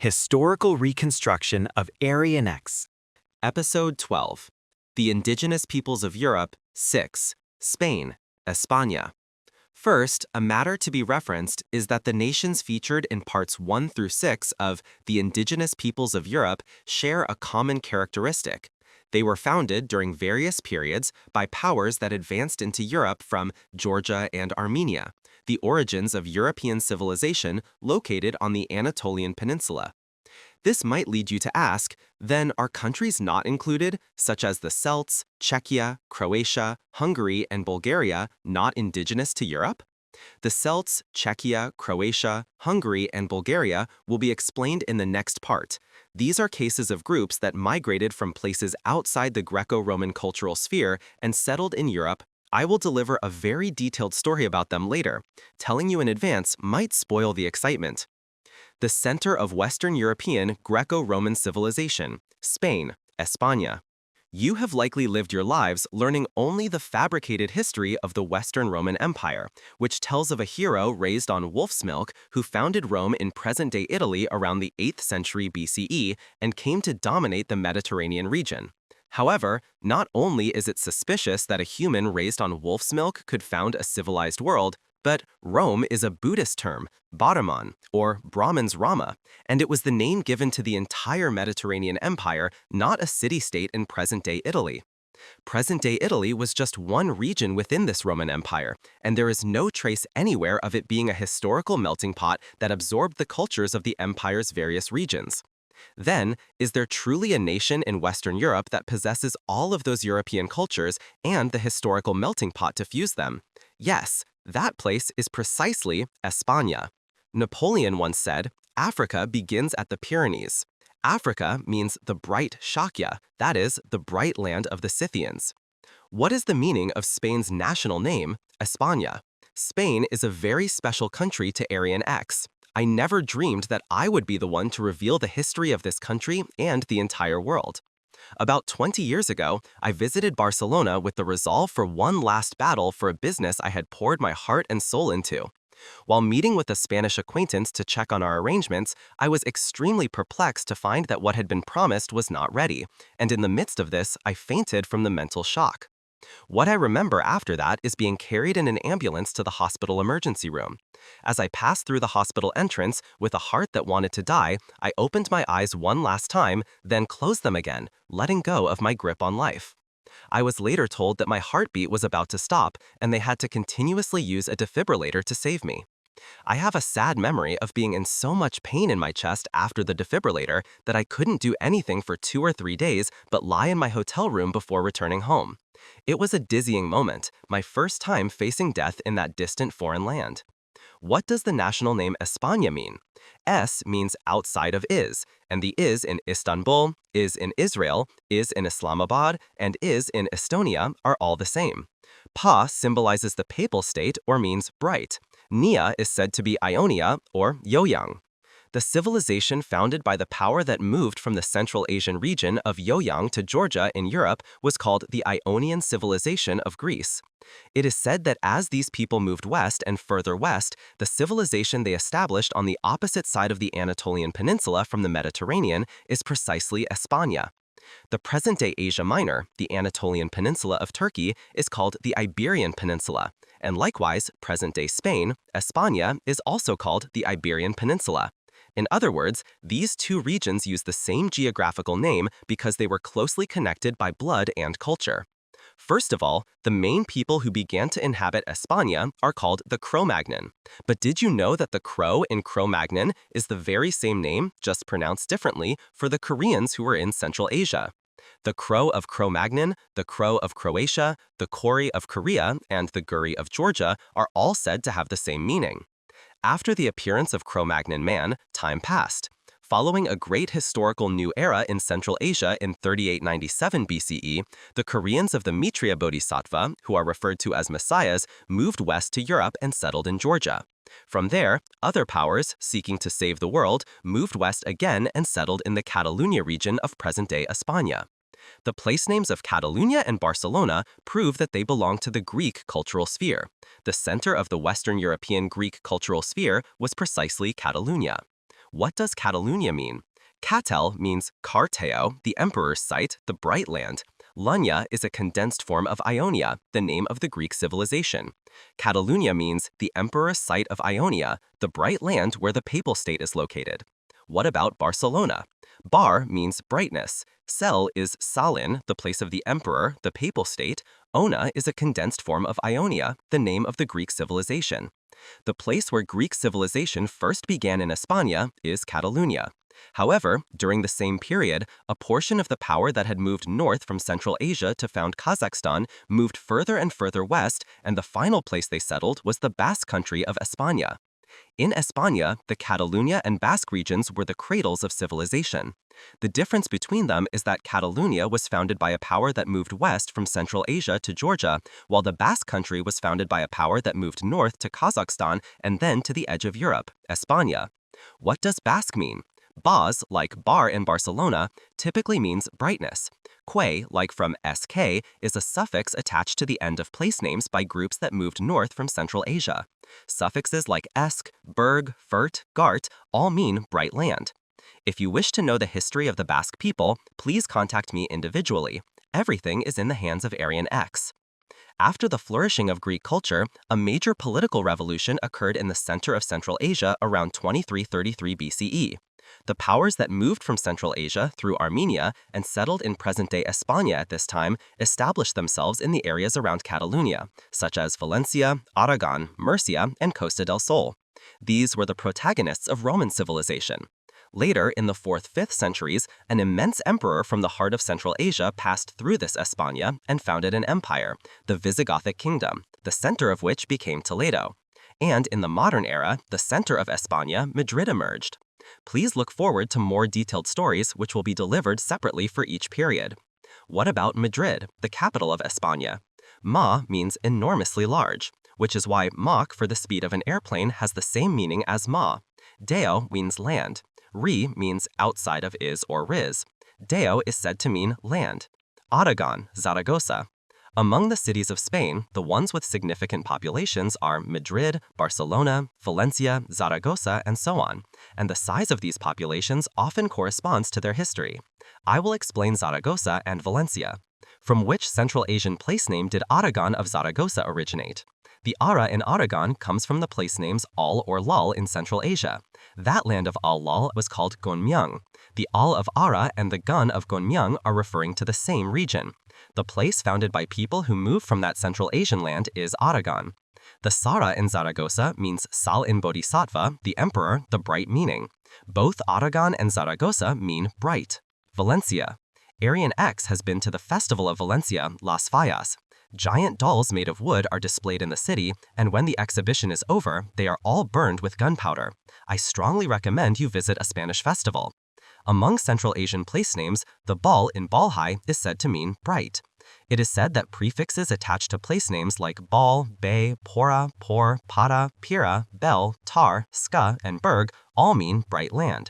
Historical Reconstruction of Aryan X. Episode 12. The Indigenous Peoples of Europe, 6. Spain, España. First, a matter to be referenced is that the nations featured in parts 1 through 6 of The Indigenous Peoples of Europe share a common characteristic. They were founded during various periods by powers that advanced into Europe from Georgia and Armenia, the origins of European civilization located on the Anatolian Peninsula. This might lead you to ask, then are countries not included, such as the Celts, Czechia, Croatia, Hungary, and Bulgaria, not indigenous to Europe? The Celts, Czechia, Croatia, Hungary, and Bulgaria will be explained in the next part. These are cases of groups that migrated from places outside the Greco-Roman cultural sphere and settled in Europe. I will deliver a very detailed story about them later. Telling you in advance might spoil the excitement. The center of Western European Greco-Roman civilization, Spain, España. You have likely lived your lives learning only the fabricated history of the Western Roman Empire, which tells of a hero raised on wolf's milk who founded Rome in present-day Italy around the 8th century BCE and came to dominate the Mediterranean region. However, not only is it suspicious that a human raised on wolf's milk could found a civilized world, but Rome is a Buddhist term, Brahman, or Brahman's Rama, and it was the name given to the entire Mediterranean Empire, not a city-state in present-day Italy. Present-day Italy was just one region within this Roman Empire, and there is no trace anywhere of it being a historical melting pot that absorbed the cultures of the empire's various regions. Then, is there truly a nation in Western Europe that possesses all of those European cultures and the historical melting pot to fuse them? Yes, that place is precisely España. Napoleon once said, Africa begins at the Pyrenees. Africa means the bright Shakya, that is, the bright land of the Scythians. What is the meaning of Spain's national name, España? Spain is a very special country to Aryan X. I never dreamed that I would be the one to reveal the history of this country and the entire world. About 20 years ago, I visited Barcelona with the resolve for one last battle for a business I had poured my heart and soul into. While meeting with a Spanish acquaintance to check on our arrangements, I was extremely perplexed to find that what had been promised was not ready, and in the midst of this, I fainted from the mental shock. What I remember after that is being carried in an ambulance to the hospital emergency room. As I passed through the hospital entrance with a heart that wanted to die, I opened my eyes one last time, then closed them again, letting go of my grip on life. I was later told that my heartbeat was about to stop, and they had to continuously use a defibrillator to save me. I have a sad memory of being in so much pain in my chest after the defibrillator that I couldn't do anything for 2 or 3 days but lie in my hotel room before returning home. It was a dizzying moment, my first time facing death in that distant foreign land. What does the national name España mean? Es means outside of is, and the is in Istanbul, is in Israel, is in Islamabad, and is in Estonia are all the same. Pa symbolizes the papal state or means bright. Nia is said to be Ionia or Yoyang. The civilization founded by the power that moved from the Central Asian region of Yoyang to Georgia in Europe was called the Ionian civilization of Greece. It is said that as these people moved west and further west, the civilization they established on the opposite side of the Anatolian Peninsula from the Mediterranean is precisely España. The present-day Asia Minor, the Anatolian Peninsula of Turkey, is called the Iberian Peninsula, and likewise, present-day Spain, España, is also called the Iberian Peninsula. In other words, these two regions use the same geographical name because they were closely connected by blood and culture. First of all, the main people who began to inhabit España are called the Cro-Magnon. But did you know that the Crow in Cro-Magnon is the very same name, just pronounced differently, for the Koreans who were in Central Asia? The Crow of Cro-Magnon, the Crow of Croatia, the Kori of Korea, and the Guri of Georgia are all said to have the same meaning. After the appearance of Cro-Magnon man, time passed. Following a great historical new era in Central Asia in 3897 BCE, the Koreans of the Maitreya Bodhisattva, who are referred to as messiahs, moved west to Europe and settled in Georgia. From there, other powers, seeking to save the world, moved west again and settled in the Catalunya region of present-day España. The place names of Catalunya and Barcelona prove that they belong to the Greek cultural sphere. The center of the Western European Greek cultural sphere was precisely Catalunya. What does Catalunya mean? Catel means Carteo, the emperor's site, the bright land. Lunya is a condensed form of Ionia, the name of the Greek civilization. Catalunya means the emperor's site of Ionia, the bright land where the papal state is located. What about Barcelona? Bar means brightness. Cel is Salin, the place of the emperor, the papal state. Ona is a condensed form of Ionia, the name of the Greek civilization. The place where Greek civilization first began in España is Catalunya. However, during the same period, a portion of the power that had moved north from Central Asia to found Kazakhstan moved further and further west, and the final place they settled was the Basque country of España. In España, the Catalunya and Basque regions were the cradles of civilization. The difference between them is that Catalunya was founded by a power that moved west from Central Asia to Georgia, while the Basque country was founded by a power that moved north to Kazakhstan and then to the edge of Europe, España. What does Basque mean? Baz, like bar in Barcelona, typically means brightness. Que, like from sk, is a suffix attached to the end of place names by groups that moved north from Central Asia. Suffixes like esk, berg, furt, gart all mean bright land. If you wish to know the history of the Basque people, please contact me individually. Everything is in the hands of Aryan X. After the flourishing of Greek culture, a major political revolution occurred in the center of Central Asia around 2333 BCE. The powers that moved from Central Asia through Armenia and settled in present-day España at this time established themselves in the areas around Catalunya, such as Valencia, Aragon, Murcia, and Costa del Sol. These were the protagonists of Roman civilization. Later, in the 4th-5th centuries, an immense emperor from the heart of Central Asia passed through this España and founded an empire, the Visigothic kingdom, the center of which became Toledo. And in the modern era, the center of España, Madrid, emerged. Please look forward to more detailed stories which will be delivered separately for each period. What about Madrid, the capital of España? Ma means enormously large, which is why Mach for the speed of an airplane has the same meaning as ma. Deo means land. Re means outside of is or riz. Deo is said to mean land. Aragon, Zaragoza. Among the cities of Spain, the ones with significant populations are Madrid, Barcelona, Valencia, Zaragoza, and so on, and the size of these populations often corresponds to their history. I will explain Zaragoza and Valencia. From which Central Asian place name did Aragon of Zaragoza originate? The Ara in Aragon comes from the place names Al or Lal in Central Asia. That land of Al-Lal was called Gonmyang. The Al of Ara and the Gun of Gonmyang are referring to the same region. The place founded by people who moved from that Central Asian land is Aragon. The Sara in Zaragoza means Sal in Bodhisattva, the emperor, the bright meaning. Both Aragon and Zaragoza mean bright. Valencia. Aryan X has been to the festival of Valencia, Las Fallas. Giant dolls made of wood are displayed in the city, and when the exhibition is over, they are all burned with gunpowder. I strongly recommend you visit a Spanish festival. Among Central Asian place names, the Bal in Balhae is said to mean bright. It is said that prefixes attached to place names like Bal, Bay, Pora, Por, Para, Pira, Bel, Tar, Ska, and Berg all mean bright land.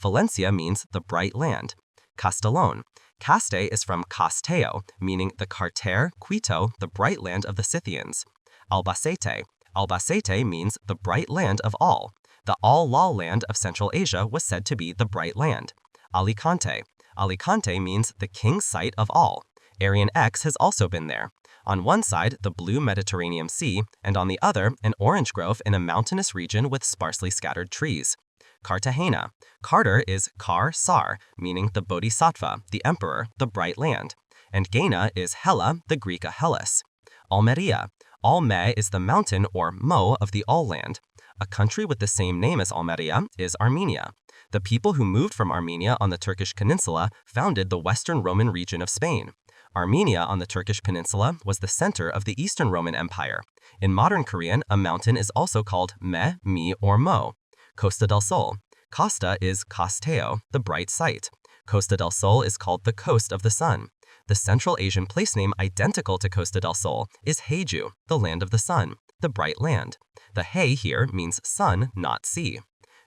Valencia means the bright land. Castellón. Caste is from Casteo, meaning the Carter, Quito, the bright land of the Scythians. Albacete. Albacete means the bright land of all. The Al-Lal land of Central Asia was said to be the bright land. Alicante. Alicante means the king's site of all. Aryan X has also been there. On one side, the blue Mediterranean Sea, and on the other, an orange grove in a mountainous region with sparsely scattered trees. Cartagena. Carter is Car Sar, meaning the Bodhisattva, the emperor, the bright land. And Gena is Hella, the Greek Hellas. Almeria. Alme is the mountain or mo of the All land. A country with the same name as Almeria is Armenia. The people who moved from Armenia on the Turkish peninsula founded the Western Roman region of Spain. Armenia on the Turkish peninsula was the center of the Eastern Roman Empire. In modern Korean, a mountain is also called me, mi, or mo. Costa del Sol. Costa is Costeo, the bright site. Costa del Sol is called the coast of the sun. The Central Asian place name identical to Costa del Sol is Jeju, the land of the sun, the bright land. The he here means sun, not sea.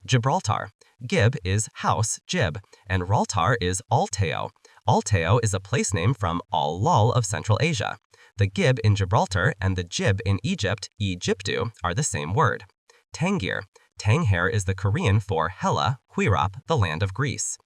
Gibraltar. Gib is house, Gib, and Raltar is Alteo. Alteo is a place name from Al-Lal of Central Asia. The Gib in Gibraltar and the Jib in Egypt, Egyptu, are the same word. Tangir. Tanghair is the Korean for Hela, Huirap, the land of Greece.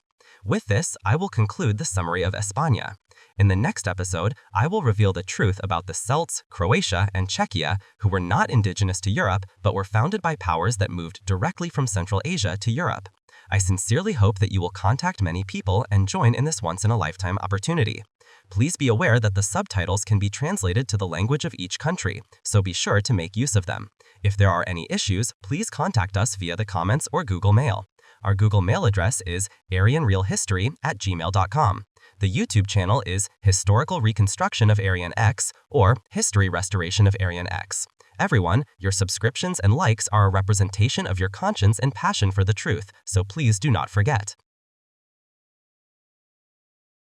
With this, I will conclude the summary of España. In the next episode, I will reveal the truth about the Celts, Croatia, and Czechia, who were not indigenous to Europe, but were founded by powers that moved directly from Central Asia to Europe. I sincerely hope that you will contact many people and join in this once-in-a-lifetime opportunity. Please be aware that the subtitles can be translated to the language of each country, so be sure to make use of them. If there are any issues, please contact us via the comments or Google Mail. Our Google Mail address is aryanrealhistory@gmail.com. The YouTube channel is Historical Reconstruction of Aryan X or History Restoration of Aryan X. Everyone, your subscriptions and likes are a representation of your conscience and passion for the truth, so please do not forget.